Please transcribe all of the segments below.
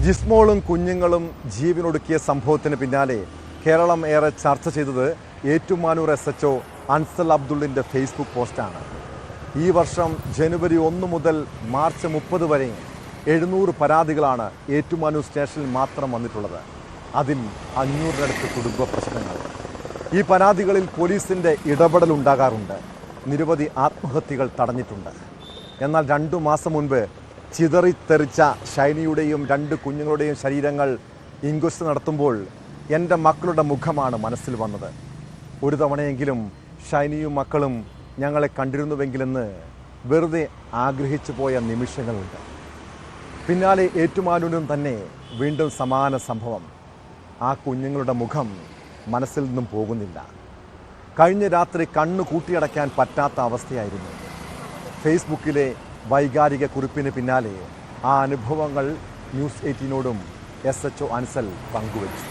ജിസ്മോളും കുഞ്ഞുങ്ങളും ജീവനൊടുക്കിയ സംഭവത്തിന് പിന്നാലെ കേരളം ഏറെ ചർച്ച ചെയ്തത് ഏറ്റുമാനൂർ SHO അൻസൽ അബ്ദുള്ളിൻ്റെ ഫേസ്ബുക്ക് പോസ്റ്റാണ്. ഈ വർഷം ജനുവരി 1 മുതൽ മാർച്ച് 30 വരെ 700 പരാതികളാണ് ഏറ്റുമാനൂർ സ്റ്റേഷനിൽ മാത്രം വന്നിട്ടുള്ളത്. അതിൽ 500-നടുത്ത് കുടുംബ പ്രശ്നങ്ങൾ. ഈ പരാതികളിൽ പോലീസിൻ്റെ ഇടപെടലുണ്ടാകാറുണ്ട്. നിരവധി ആത്മഹത്യകൾ തടഞ്ഞിട്ടുണ്ട്. എന്നാൽ 2 മാസം മുൻപ് ചിതറിത്തെറിച്ച ഷൈനിയുടെയും 2 കുഞ്ഞുങ്ങളുടെയും ശരീരങ്ങൾ ഇൻക്വസ്റ്റ് നടത്തുമ്പോൾ എൻ്റെ മക്കളുടെ മുഖമാണ് മനസ്സിൽ വന്നത്. ഒരു തവണയെങ്കിലും ഷൈനിയും മക്കളും ഞങ്ങളെ കണ്ടിരുന്നുവെങ്കിലെന്ന് വെറുതെ ആഗ്രഹിച്ചു പോയ നിമിഷങ്ങളുണ്ട്. പിന്നാലെ ഏറ്റുമാനൂരിലും തന്നെ വീണ്ടും സമാന സംഭവം. ആ കുഞ്ഞുങ്ങളുടെ മുഖം മനസ്സിൽ നിന്നും പോകുന്നില്ല. കഴിഞ്ഞ രാത്രി കണ്ണു കൂട്ടിയടയ്ക്കാൻ പറ്റാത്ത അവസ്ഥയായിരുന്നു. ഫേസ്ബുക്കിലെ വൈകാരിക കുറിപ്പിന് പിന്നാലെ ആ അനുഭവങ്ങൾ ന്യൂസ് 18നോടും SHO അൻസൽ പങ്കുവച്ചു.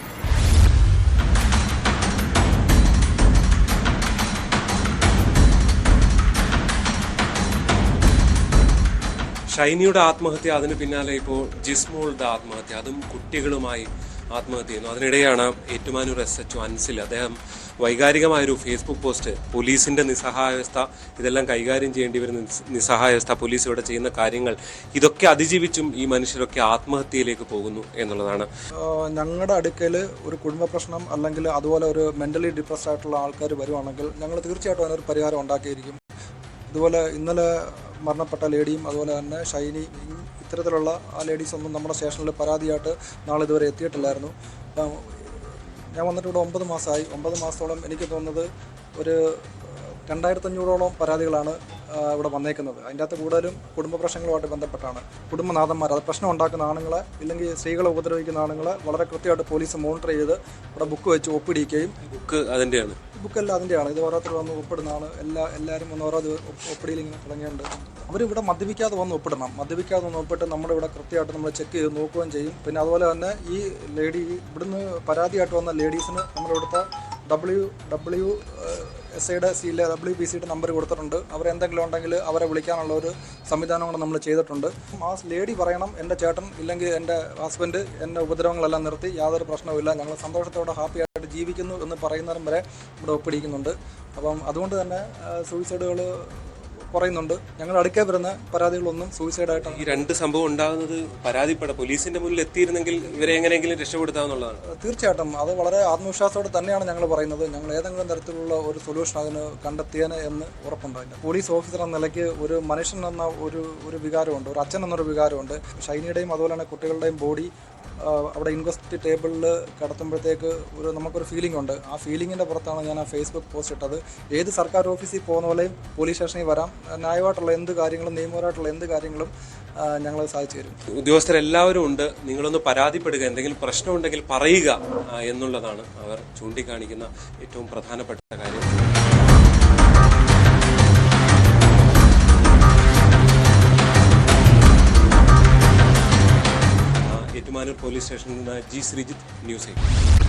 ഷൈനിയുടെ ആത്മഹത്യ, അതിന് പിന്നാലെ ഇപ്പോൾ ജിസ്മോളുടെ ആത്മഹത്യ, അതും കുട്ടികളുമായി ആത്മഹത്യ ചെയ്യുന്നു. അതിനിടെയാണ് ഏറ്റുമാനൂർ SHO അൻസിൽ അദ്ദേഹം വൈകാരികമായൊരു ഫേസ്ബുക്ക് പോസ്റ്റ്, പോലീസിന്റെ നിസ്സഹായാവസ്ഥ, ഇതെല്ലാം കൈകാര്യം ചെയ്യേണ്ടി വരുന്ന നിസ്സഹായാവസ്ഥ, പോലീസ് ഇവിടെ ചെയ്യുന്ന കാര്യങ്ങൾ, ഇതൊക്കെ അതിജീവിച്ചും ഈ മനുഷ്യരൊക്കെ ആത്മഹത്യയിലേക്ക് പോകുന്നു എന്നുള്ളതാണ്. ഞങ്ങളുടെ അടുക്കൽ ഒരു കുടുംബ പ്രശ്നം അല്ലെങ്കിൽ അതുപോലെ ഒരു മെന്റലി ഡിപ്രസ്ഡ് ആയിട്ടുള്ള ആൾക്കാർ വരുവാണെങ്കിൽ ഞങ്ങൾ തീർച്ചയായിട്ടും അതിനൊരു പരിഹാരം ഉണ്ടാക്കിയിരിക്കും. ഇതുപോലെ ഇന്നലെ മരണപ്പെട്ട ലേഡിയും അതുപോലെ തന്നെ ഷൈനി, ഇത്തരത്തിലുള്ള ആ ലേഡീസൊന്നും നമ്മുടെ സ്റ്റേഷനിൽ പരാതിയായിട്ട് നാളെ ഇതുവരെ എത്തിയിട്ടില്ലായിരുന്നു. ഞാൻ വന്നിട്ട് ഇവിടെ 9 മാസമായി. 9 മാസത്തോളം എനിക്ക് തോന്നുന്നത് ഒരു 2500ഓളം പരാതികളാണ് ഇവിടെ വന്നേക്കുന്നത്. അതിൻ്റെ അകത്ത് കൂടുതലും കുടുംബ പ്രശ്നങ്ങളുമായിട്ട് ബന്ധപ്പെട്ടാണ്. കുടുംബനാഥന്മാർ, അത് പ്രശ്നം ഉണ്ടാക്കുന്ന ആണുങ്ങളെ ഇല്ലെങ്കിൽ സ്ത്രീകളെ ഉപദ്രവിക്കുന്ന ആണുങ്ങളെ വളരെ കൃത്യമായിട്ട് പോലീസ് മോണിറ്റർ ചെയ്ത് ഇവിടെ ബുക്ക് വെച്ച് ഒപ്പിടിക്കുകയും, ബുക്കെല്ലാം അതിൻ്റെയാണ്. ഇത് ഓരോരുത്തർ വന്ന് ഒപ്പിടുന്നതാണ്. എല്ലാവരും വന്ന് ഓരോ ഒപ്പിടിയിൽ ഇങ്ങനെ തുടങ്ങിയുണ്ട്. അവരിവിടെ മദ്യപിക്കാതെ വന്ന് ഒപ്പിടണം. മദ്യപിക്കാതെ വന്ന് ഒപ്പിട്ട് നമ്മുടെ ഇവിടെ കൃത്യമായിട്ട് നമ്മൾ ചെക്ക് ചെയ്ത് നോക്കുകയും ചെയ്യും. പിന്നെ അതുപോലെ തന്നെ ഈ ലേഡി ഇവിടുന്ന് പരാതിയായിട്ട് വന്ന ലേഡീസിന് നമ്മുടെ ഇവിടുത്തെ WSAയുടെ സീലിലെ WPCയുടെ നമ്പർ കൊടുത്തിട്ടുണ്ട്. അവരെന്തെങ്കിലും ഉണ്ടെങ്കിൽ അവരെ വിളിക്കാനുള്ള ഒരു സംവിധാനം കൂടെ നമ്മൾ ചെയ്തിട്ടുണ്ട്. ആ ലേഡി പറയണം, എൻ്റെ ചേട്ടൻ ഇല്ലെങ്കിൽ എൻ്റെ ഹസ്ബൻഡ് എൻ്റെ ഉപദ്രവങ്ങളെല്ലാം നിർത്തി, യാതൊരു പ്രശ്നവുമില്ല, ഞങ്ങൾ സന്തോഷത്തോടെ ഹാപ്പിയായിട്ട് ജീവിക്കുന്നു എന്ന് പറയുന്നവരും വരെ ഇവിടെ ഒപ്പിടിക്കുന്നുണ്ട്. അപ്പം അതുകൊണ്ട് തന്നെ സൂയിസൈഡുകൾ കുറയുന്നുണ്ട്. ഞങ്ങൾ അടുക്കൽ വരുന്ന പരാതികളൊന്നും സൂയിസൈഡായിട്ടാണ്. ഈ 2 സംഭവം ഉണ്ടാകുന്നത് പോലീസിന്റെ മുന്നിൽ എത്തിയിരുന്നെങ്കിൽ ഇവരെ എങ്ങനെയെങ്കിലും രക്ഷപ്പെടുത്താമെന്നുള്ളതാണ്. തീർച്ചയായിട്ടും അത് വളരെ ആത്മവിശ്വാസത്തോടെ തന്നെയാണ് ഞങ്ങൾ പറയുന്നത്. ഞങ്ങൾ ഏതെങ്കിലും തരത്തിലുള്ള ഒരു സൊല്യൂഷൻ അതിന് കണ്ടെത്തിയേനെ എന്ന് ഉറപ്പുണ്ടായില്ല. പോലീസ് ഓഫീസർ എന്ന നിലയ്ക്ക് ഒരു മനുഷ്യൻ എന്ന ഒരു വികാരമുണ്ട്, ഒരു അച്ഛൻ എന്നൊരു വികാരമുണ്ട്. ഷൈനിയുടെയും അതുപോലെ തന്നെ കുട്ടികളുടെയും ബോഡി അവിടെ ഇൻക്വസ്റ്റ് ടേബിളിൽ കടത്തുമ്പോഴത്തേക്ക് നമുക്കൊരു ഫീലിംഗ് ഉണ്ട്. ആ ഫീലിങ്ങിൻ്റെ പുറത്താണ് ഞാൻ ആ ഫേസ്ബുക്ക് പോസ്റ്റ് ഇട്ടത്. ഏത് സർക്കാർ ഓഫീസിൽ പോകുന്ന പോലെയും പോലീസ് സ്റ്റേഷനിൽ വരാം. ന്യായമായിട്ടുള്ള എന്ത് കാര്യങ്ങളും നിയമപരമായിട്ടുള്ള എന്ത് കാര്യങ്ങളും ഞങ്ങൾ സാധിച്ചു തരും. ഉദ്യോഗസ്ഥരെല്ലാവരും ഉണ്ട്. നിങ്ങളൊന്ന് പരാതിപ്പെടുക, എന്തെങ്കിലും പ്രശ്നമുണ്ടെങ്കിൽ പറയുക എന്നുള്ളതാണ് അവർ ചൂണ്ടിക്കാണിക്കുന്ന ഏറ്റവും പ്രധാനപ്പെട്ട കാര്യം. ഏറ്റുമാനൂർ പോലീസ് സ്റ്റേഷനിൽ നിന്ന് G. ശ്രീജിത്ത്, ന്യൂസ് 8.